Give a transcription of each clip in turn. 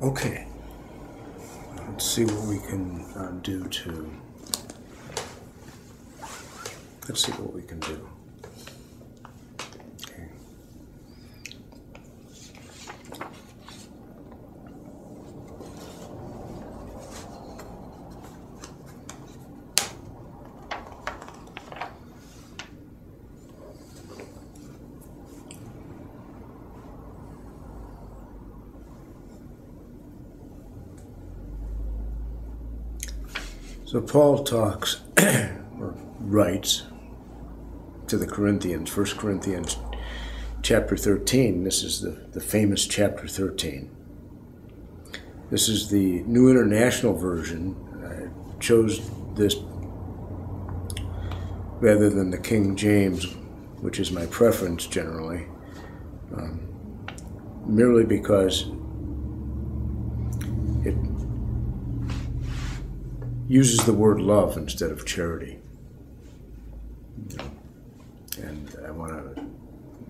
Okay, let's see what we can do to. Let's see what we can do. Okay. So Paul talks, or writes, to the Corinthians, 1 Corinthians chapter 13. This is the famous chapter 13. This is the New International Version. I chose this rather than the King James, which is my preference generally, merely because it uses the word love instead of charity. And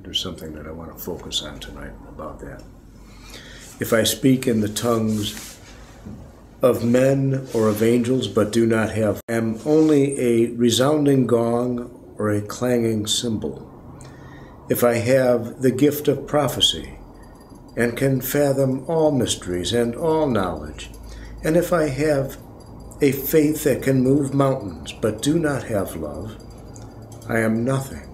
there's something that I want to focus on tonight about that. If I speak in the tongues of men or of angels, but do not have, am only a resounding gong or a clanging cymbal. If I have the gift of prophecy, and can fathom all mysteries and all knowledge, and if I have a faith that can move mountains, but do not have love, I am nothing.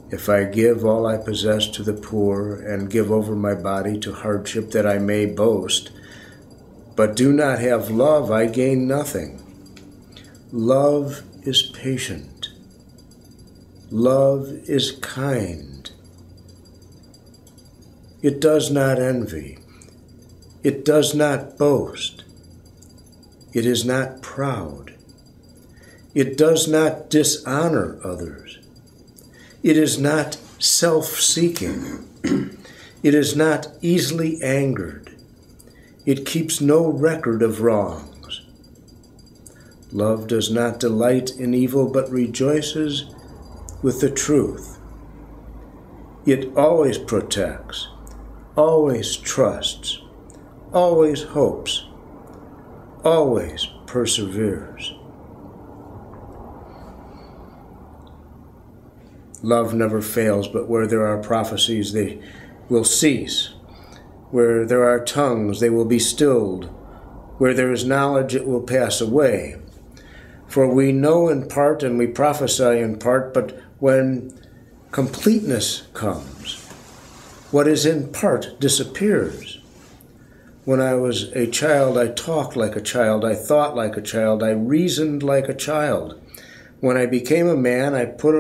If I give all I possess to the poor, and give over my body to hardship that I may boast, but do not have love, I gain nothing. Love is patient. Love is kind. It does not envy. It does not boast. It is not proud. It does not dishonor others. It is not self-seeking. It is not easily angered. It keeps no record of wrongs. Love does not delight in evil, but rejoices with the truth. It always protects, always trusts, always hopes, always perseveres. Love never fails, but where there are prophecies, they will cease. Where there are tongues, they will be stilled. Where there is knowledge, it will pass away. For we know in part and we prophesy in part, but when completeness comes, what is in part disappears. When I was a child, I talked like a child, I thought like a child, I reasoned like a child. When I became a man, I put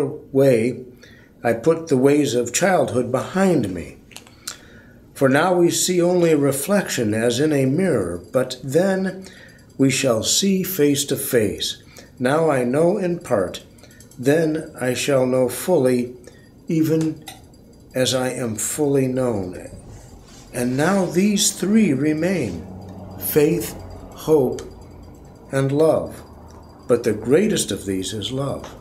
the ways of childhood behind me. For now we see only a reflection as in a mirror, but then we shall see face to face. Now I know in part, then I shall know fully, even as I am fully known. And now these three remain: faith, hope, and love. But the greatest of these is love.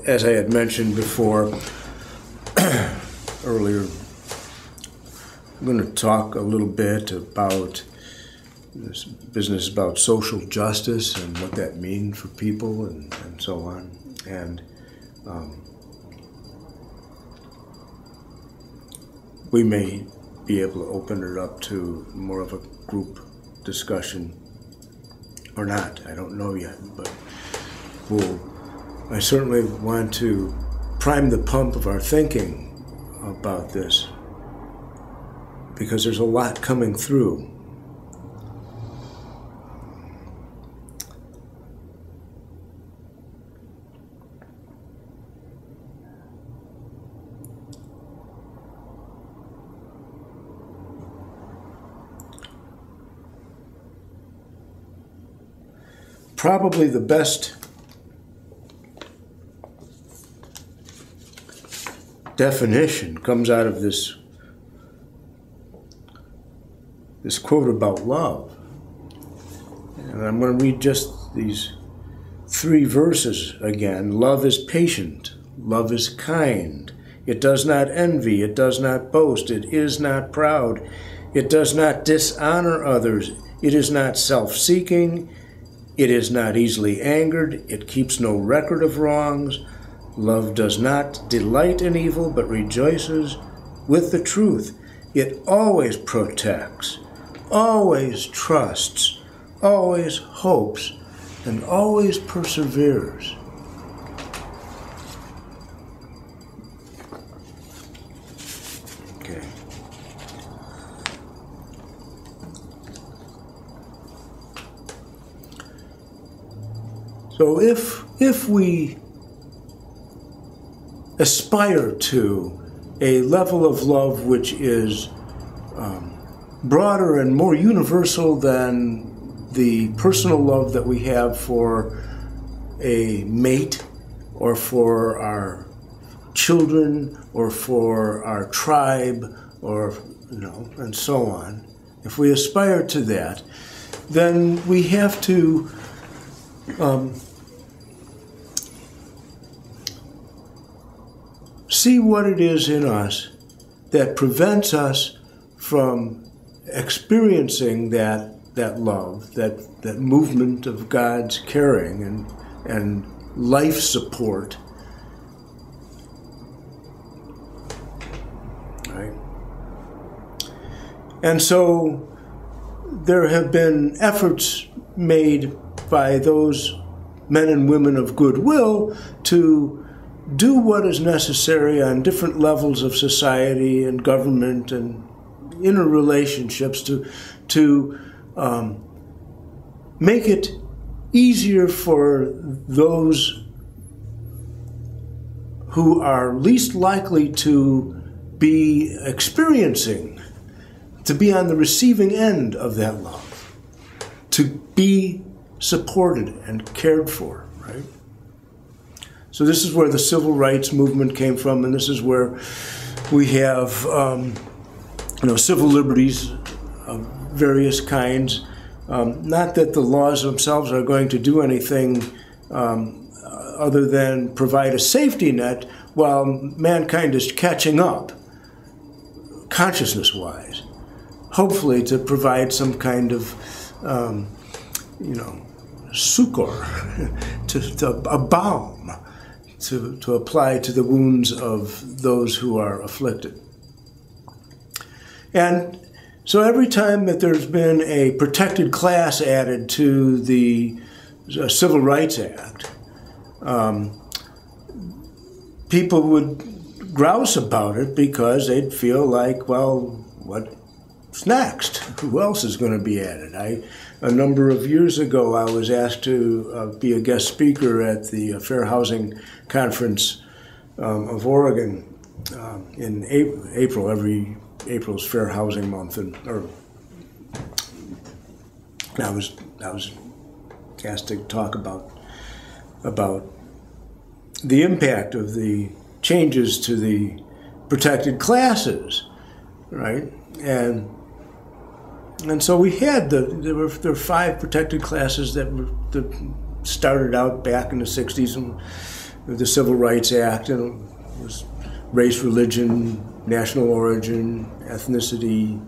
As I had mentioned before, earlier, I'm going to talk a little bit about this business about social justice and what that means for people and so on. And we may be able to open it up to more of a group discussion or not. I don't know yet, but I certainly want to prime the pump of our thinking about this, because there's a lot coming through. Probably the best definition comes out of this quote about love. And I'm going to read just these 3 verses again. Love is patient. Love is kind. It does not envy. It does not boast. It is not proud. It does not dishonor others. It is not self-seeking. It is not easily angered. It keeps no record of wrongs. Love does not delight in evil, but rejoices with the truth. It always protects, always trusts, always hopes, and always perseveres. Okay. So if we aspire to a level of love which is broader and more universal than the personal love that we have for a mate or for our children or for our tribe or, and so on, if we aspire to that, then we have to see what it is in us that prevents us from experiencing that love, that movement of God's caring and life support. Right? And so there have been efforts made by those men and women of goodwill to do what is necessary on different levels of society and government and interrelationships to make it easier for those who are least likely to be experiencing, to be on the receiving end of that love, to be supported and cared for, right? So this is where the civil rights movement came from, and this is where we have civil liberties of various kinds. Not that the laws themselves are going to do anything other than provide a safety net while mankind is catching up, consciousness-wise, hopefully to provide some kind of, succor, a balm to apply to the wounds of those who are afflicted. And so every time that there's been a protected class added to the Civil Rights Act, people would grouse about it because they'd feel like, well, what's next? Who else is going to be added? A number of years ago, I was asked to be a guest speaker at the Fair Housing Conference of Oregon in April. Every April's Fair Housing Month, and I was asked to talk about the impact of the changes to the protected classes, right? And so we had there were 5 protected classes that started out back in the 60s and with the Civil Rights Act, and it was race, religion, national origin, ethnicity.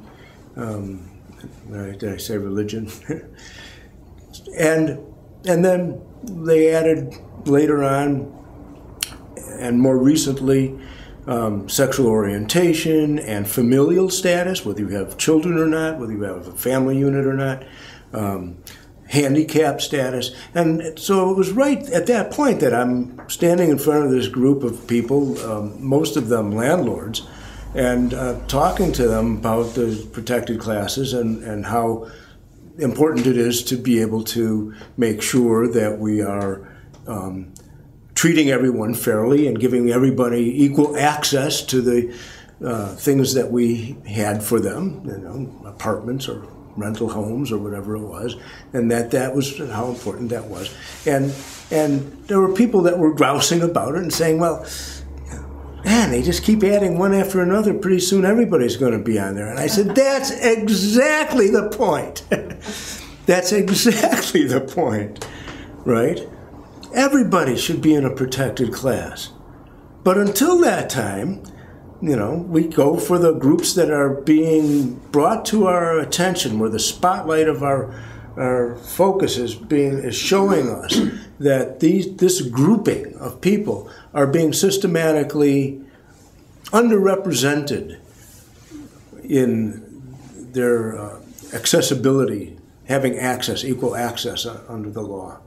Did I say religion? and then they added later on, and more recently, sexual orientation and familial status, whether you have children or not, whether you have a family unit or not, handicap status. And so it was right at that point that I'm standing in front of this group of people, most of them landlords, and talking to them about the protected classes and how important it is to be able to make sure that we are treating everyone fairly and giving everybody equal access to the things that we had for them, apartments or rental homes or whatever it was, and that was how important that was. And there were people that were grousing about it and saying, well, man, they just keep adding one after another. Pretty soon everybody's going to be on there. And I said, that's exactly the point. That's exactly the point, right? Everybody should be in a protected class. But until that time, you know, we go for the groups that are being brought to our attention, where the spotlight of our focus is showing us that this grouping of people are being systematically underrepresented in their accessibility, having access, equal access under the law.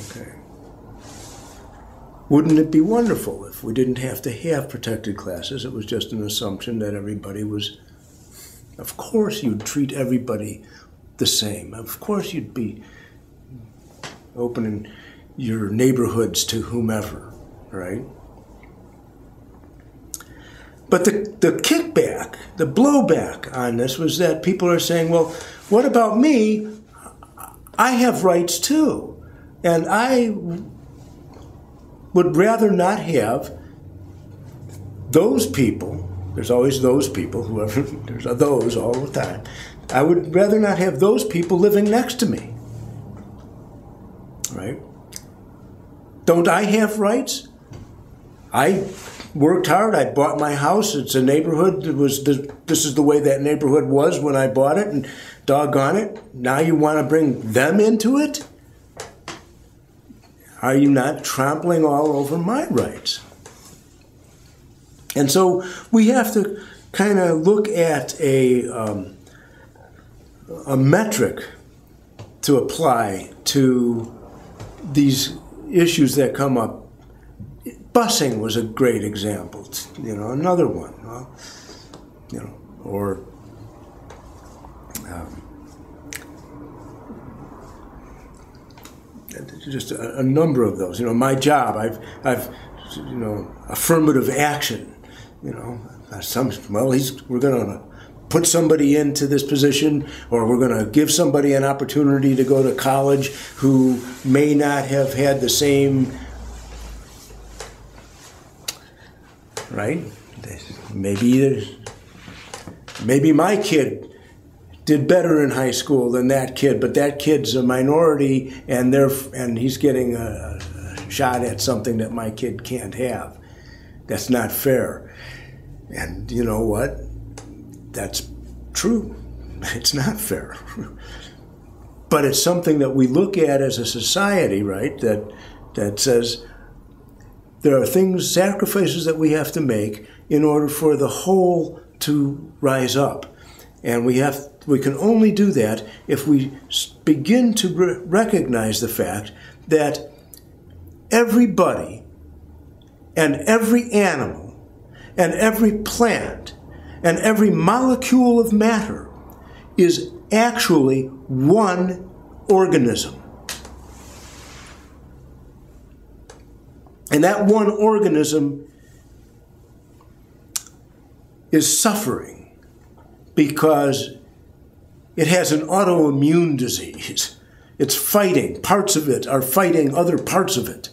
Okay. Wouldn't it be wonderful if we didn't have to have protected classes? It was just an assumption that everybody was, of course you'd treat everybody the same. Of course you'd be opening your neighborhoods to whomever, right? But the kickback, the blowback on this was that people are saying, well, what about me? I have rights too. And I would rather not have those people, there's always those people, whoever, there's those all the time. I would rather not have those people living next to me, right? Don't I have rights? I worked hard, I bought my house, it's a neighborhood, this is the way that neighborhood was when I bought it, and doggone it, now you want to bring them into it? Are you not trampling all over my rights? And so we have to kind of look at a metric to apply to these issues that come up. Busing was a great example, you know, another one, well, you know, or just a number of those. You know, my job, I've you know, affirmative action. You know, we're going to put somebody into this position, or we're going to give somebody an opportunity to go to college who may not have had the same, right? Maybe my kid did better in high school than that kid, but that kid's a minority, and he's getting a shot at something that my kid can't have. That's not fair. And you know what? That's true. It's not fair. But it's something that we look at as a society, right? That says there are things, sacrifices that we have to make in order for the whole to rise up. And we can only do that if we begin to recognize the fact that everybody and every animal and every plant and every molecule of matter is actually one organism. And that one organism is suffering because it has an autoimmune disease. It's fighting. Parts of it are fighting other parts of it.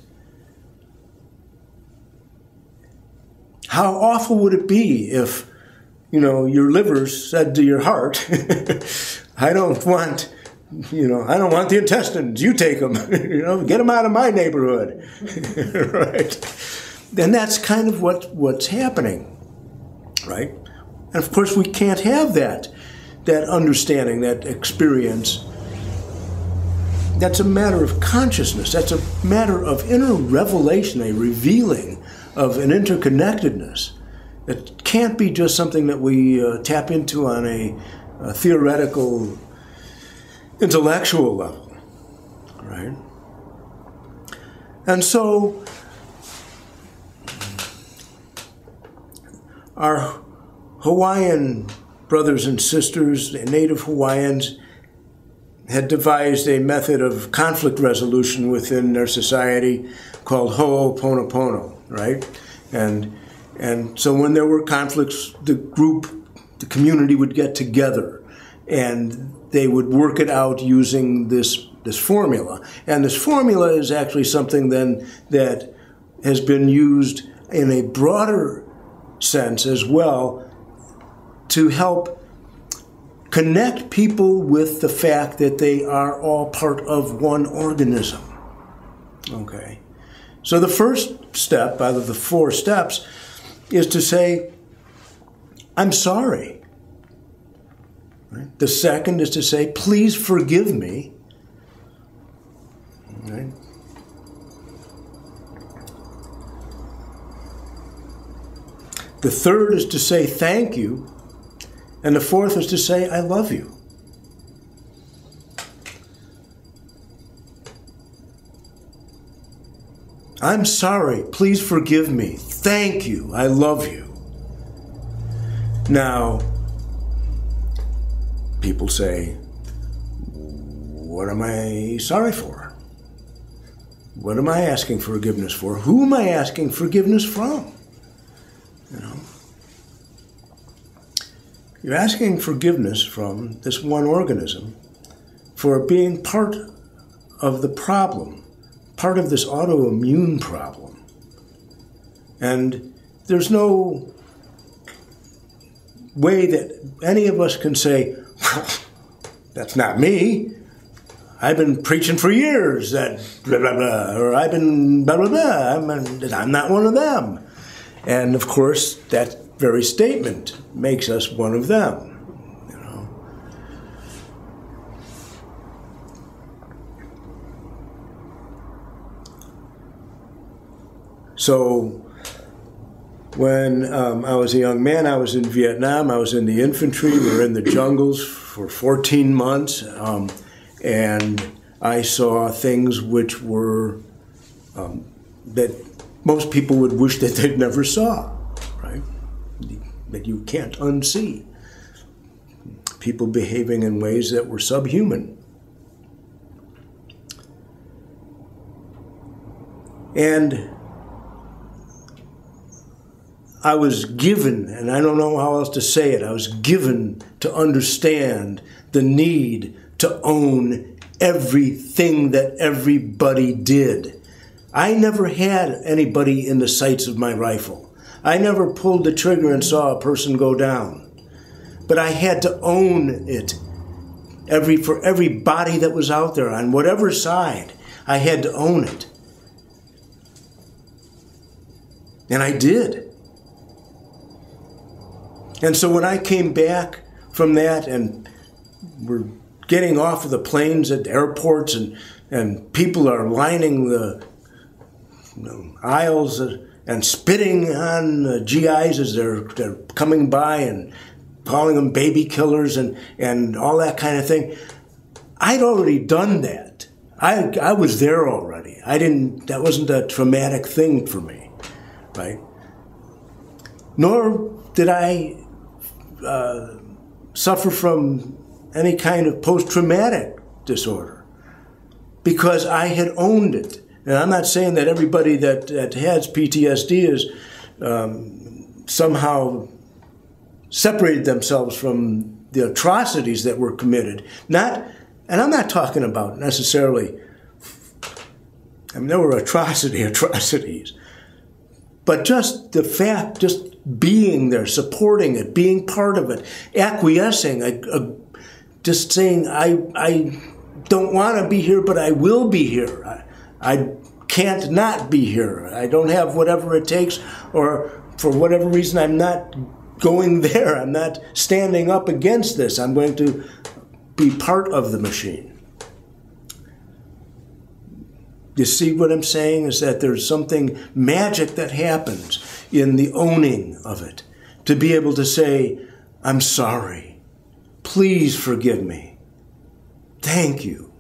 How awful would it be if, you know, your liver said to your heart, I don't want the intestines, you take them, you know, get them out of my neighborhood, right? And that's kind of what's happening, right? And of course we can't have that understanding, that experience. That's a matter of consciousness. That's a matter of inner revelation, a revealing of an interconnectedness. It can't be just something that we tap into on a theoretical, intellectual level, right? And so our Hawaiian brothers and sisters, native Hawaiians, had devised a method of conflict resolution within their society called ho'oponopono, right? And so when there were conflicts, the community would get together and they would work it out using this formula. And this formula is actually something then that has been used in a broader sense as well to help connect people with the fact that they are all part of one organism. Okay. So the first step out of the 4 steps is to say, I'm sorry. Right? The second is to say, please forgive me. Right? The third is to say thank you. And the fourth is to say, I love you. I'm sorry. Please forgive me. Thank you. I love you. Now, people say, what am I sorry for? What am I asking forgiveness for? Who am I asking forgiveness from? You know, you're asking forgiveness from this one organism for being part of the problem, part of this autoimmune problem. And there's no way that any of us can say, well, that's not me. I've been preaching for years that blah, blah, blah, or I've been blah, blah, blah. I'm not one of them. And of course, that very statement makes us one of them. You know. So when I was a young man, I was in Vietnam. I was in the infantry. We were in the jungles for 14 months. And I saw things which were, that most people would wish that they'd never saw, right? That you can't unsee. People behaving in ways that were subhuman. And I was given, and I don't know how else to say it, I was given to understand the need to own everything that everybody did. I never had anybody in the sights of my rifle. I never pulled the trigger and saw a person go down. But I had to own it. For every body that was out there, on whatever side, I had to own it. And I did. And so when I came back from that and we're getting off of the planes at airports and people are lining the aisles and spitting on GIs as they're coming by and calling them baby killers and all that kind of thing. I'd already done that. I was there already. That wasn't a traumatic thing for me, right? Nor did I suffer from any kind of post-traumatic disorder because I had owned it. And I'm not saying that everybody that has PTSD is somehow separated themselves from the atrocities that were committed. And I'm not talking about necessarily, I mean, there were atrocities. But just the fact, just being there, supporting it, being part of it, acquiescing, just saying, I don't want to be here, but I will be here. I can't not be here. I don't have whatever it takes, or for whatever reason, I'm not going there. I'm not standing up against this. I'm going to be part of the machine. You see what I'm saying? Is that there's something magic that happens in the owning of it. To be able to say, I'm sorry. Please forgive me. Thank you.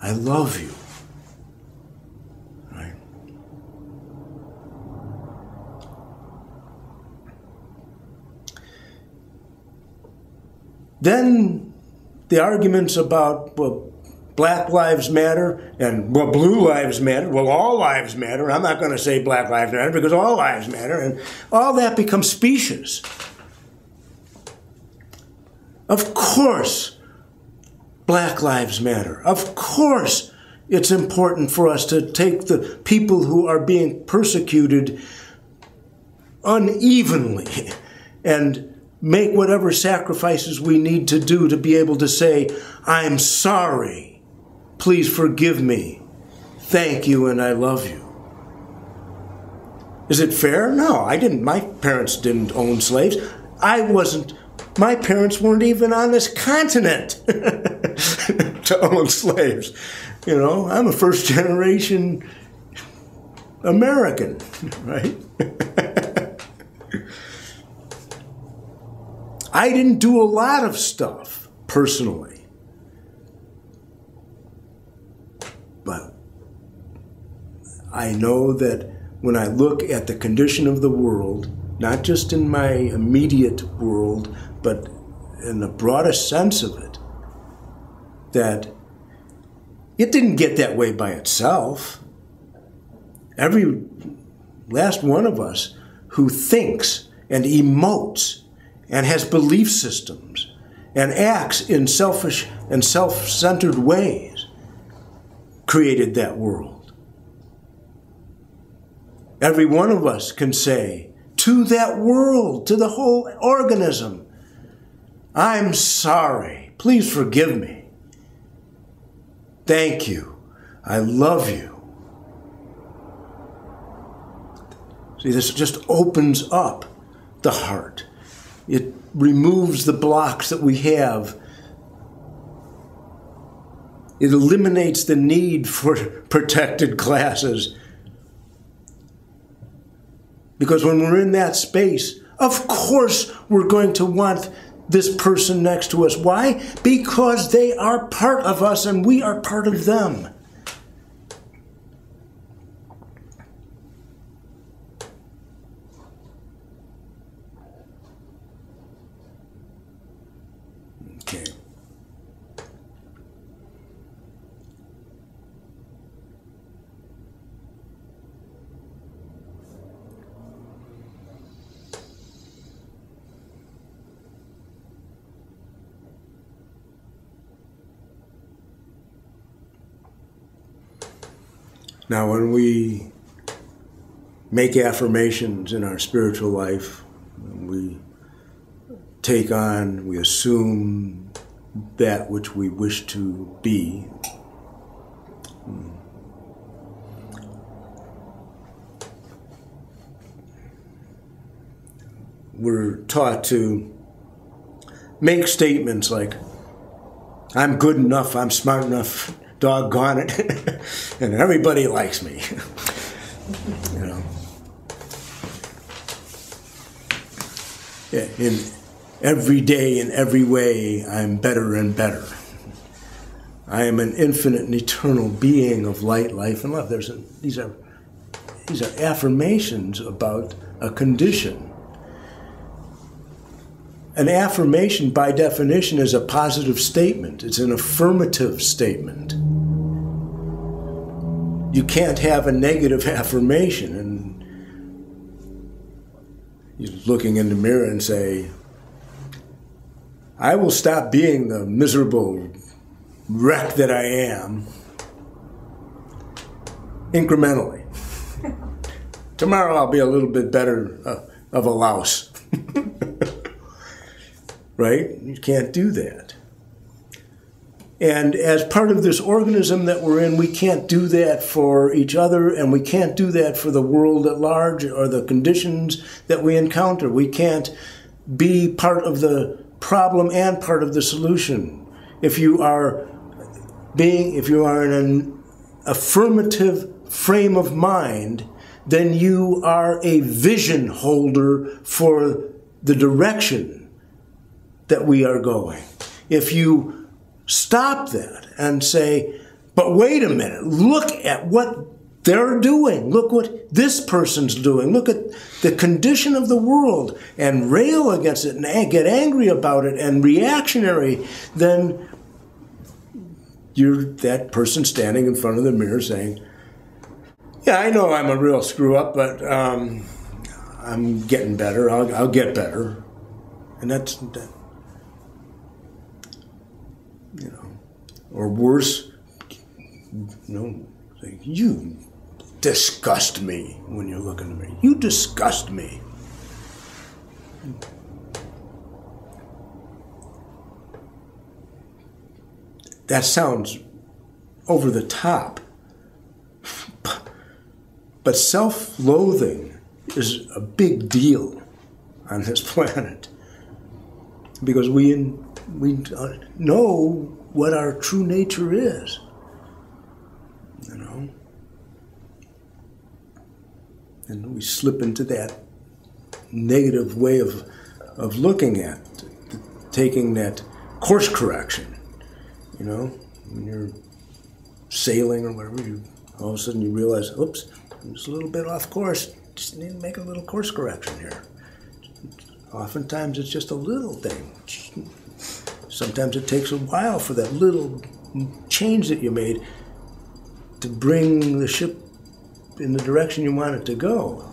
I love you. Right? Then the arguments about, well, Black Lives Matter and, well, Blue Lives Matter, well, all lives matter. I'm not going to say Black Lives Matter because all lives matter. And all that becomes specious. Of course, Black Lives Matter. Of course, it's important for us to take the people who are being persecuted unevenly and make whatever sacrifices we need to do to be able to say, I'm sorry, please forgive me, thank you, and I love you. Is it fair? No, my parents didn't own slaves. My parents weren't even on this continent to own slaves. You know, I'm a first generation American, right? I didn't do a lot of stuff personally, but I know that when I look at the condition of the world, not just in my immediate world, but in the broadest sense of it, that it didn't get that way by itself. Every last one of us who thinks and emotes and has belief systems and acts in selfish and self-centered ways created that world. Every one of us can say to that world, to the whole organism, I'm sorry, please forgive me. Thank you, I love you. See, this just opens up the heart. It removes the blocks that we have. It eliminates the need for protected classes. Because when we're in that space, of course we're going to want this person next to us. Why? Because they are part of us and we are part of them. Okay. Now, when we make affirmations in our spiritual life, we take on, we assume that which we wish to be. We're taught to make statements like, I'm good enough, I'm smart enough, doggone it, and everybody likes me. You know. Yeah, in every day, in every way, I'm better and better. I am an infinite and eternal being of light, life, and love. These are affirmations about a condition. An affirmation, by definition, is a positive statement. It's an affirmative statement. You can't have a negative affirmation and you're looking in the mirror and say, I will stop being the miserable wreck that I am incrementally. Tomorrow I'll be a little bit better of a louse. Right? You can't do that. And as part of this organism that we're in, we can't do that for each other, and we can't do that for the world at large or the conditions that we encounter. We can't be part of the problem and part of the solution. If you are in an affirmative frame of mind, then you are a vision holder for the direction that we are going. If you stop that and say, but wait a minute, look at what they're doing. Look what this person's doing. Look at the condition of the world and rail against it and get angry about it and reactionary, then you're that person standing in front of the mirror saying, yeah, I know I'm a real screw up, but I'm getting better. I'll get better. And that's that. You know, or worse, say, you disgust me when you're looking at me. You disgust me. That sounds over the top. But self-loathing is a big deal on this planet. Because we know what our true nature is. And we slip into that negative way of looking at, taking that course correction. When you're sailing or whatever, all of a sudden you realize, oops, I'm just a little bit off course. Just need to make a little course correction here. Oftentimes it's just a little thing. Sometimes it takes a while for that little change that you made to bring the ship in the direction you want it to go.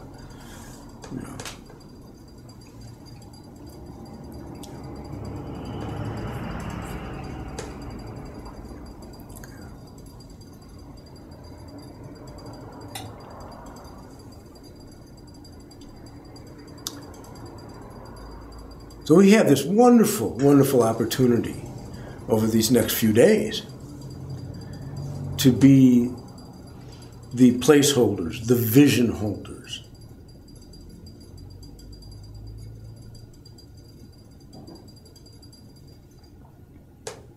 So we have this wonderful, wonderful opportunity over these next few days to be the placeholders, the vision holders.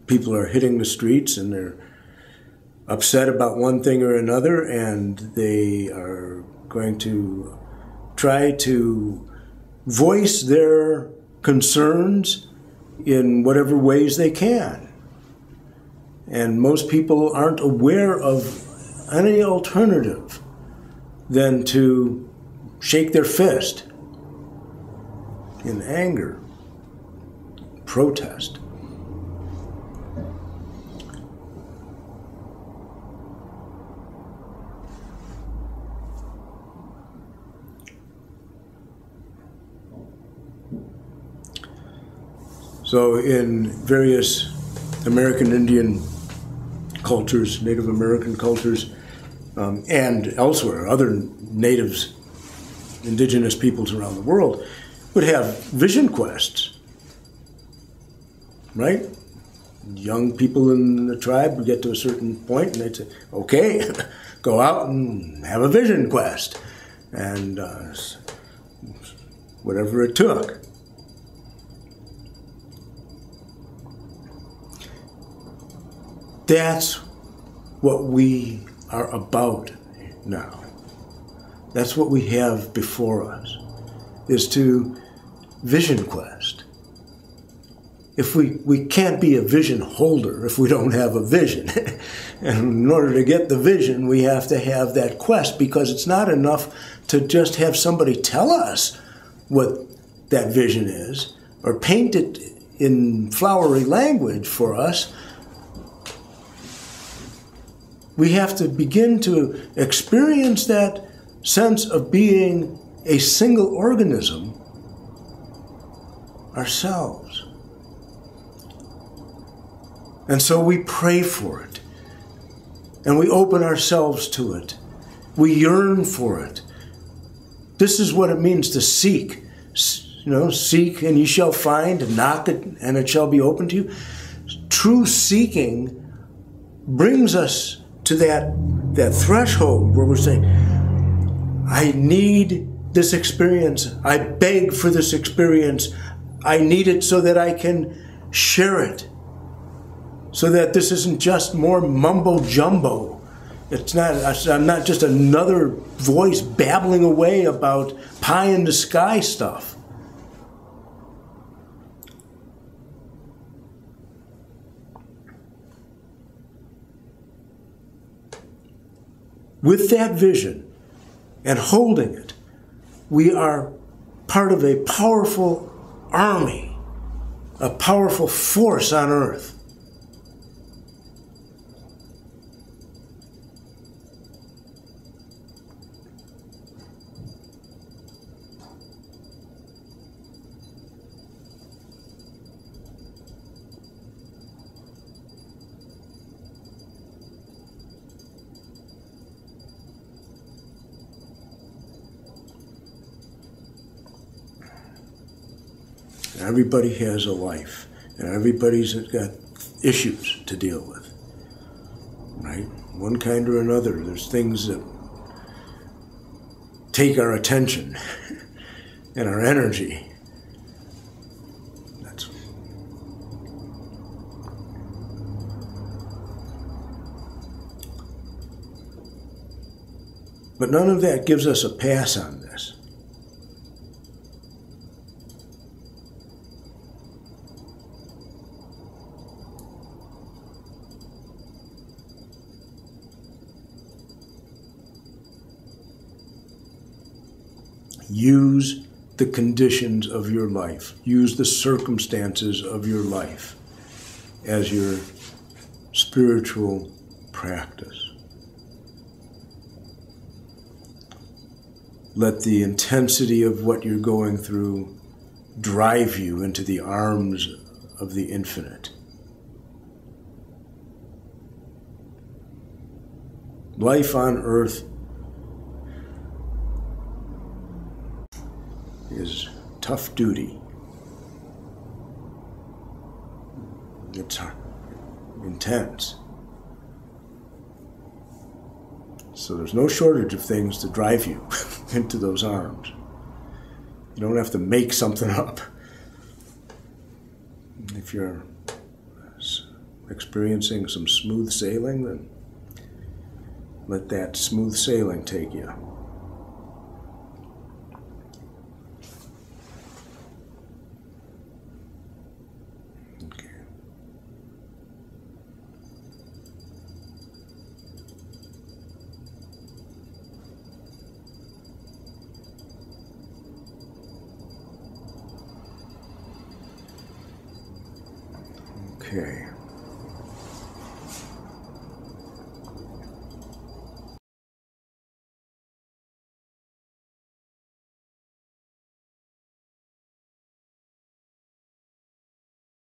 People are hitting the streets and they're upset about one thing or another, and they are going to try to voice their concerns in whatever ways they can. And most people aren't aware of any alternative than to shake their fist in anger, protest. So in various American Indian cultures, Native American cultures, and elsewhere, other natives, indigenous peoples around the world would have vision quests, right? Young people in the tribe would get to a certain point and they'd say, okay, go out and have a vision quest, and whatever it took. That's what we are about now. That's what we have before us, is to vision quest. If we can't be a vision holder if we don't have a vision. And in order to get the vision, we have to have that quest, because it's not enough to just have somebody tell us what that vision is or paint it in flowery language for us. We have to begin to experience that sense of being a single organism ourselves. And so we pray for it, and we open ourselves to it. We yearn for it. This is what it means to seek. Seek and ye shall find, knock it and it shall be opened to you. True seeking brings us to that threshold where we're saying, I need this experience. I beg for this experience. I need it so that I can share it. So that this isn't just more mumbo jumbo. I'm not just another voice babbling away about pie in the sky stuff. With that vision and holding it, we are part of a powerful army, a powerful force on earth. Everybody has a life, and everybody's got issues to deal with, right? One kind or another. There's things that take our attention and our energy. But none of that gives us a pass on this. Use the conditions of your life. Use the circumstances of your life as your spiritual practice. Let the intensity of what you're going through drive you into the arms of the infinite. Life on earth is tough duty. It's intense. So there's no shortage of things to drive you into those arms. You don't have to make something up. If you're experiencing some smooth sailing, then let that smooth sailing take you. Okay.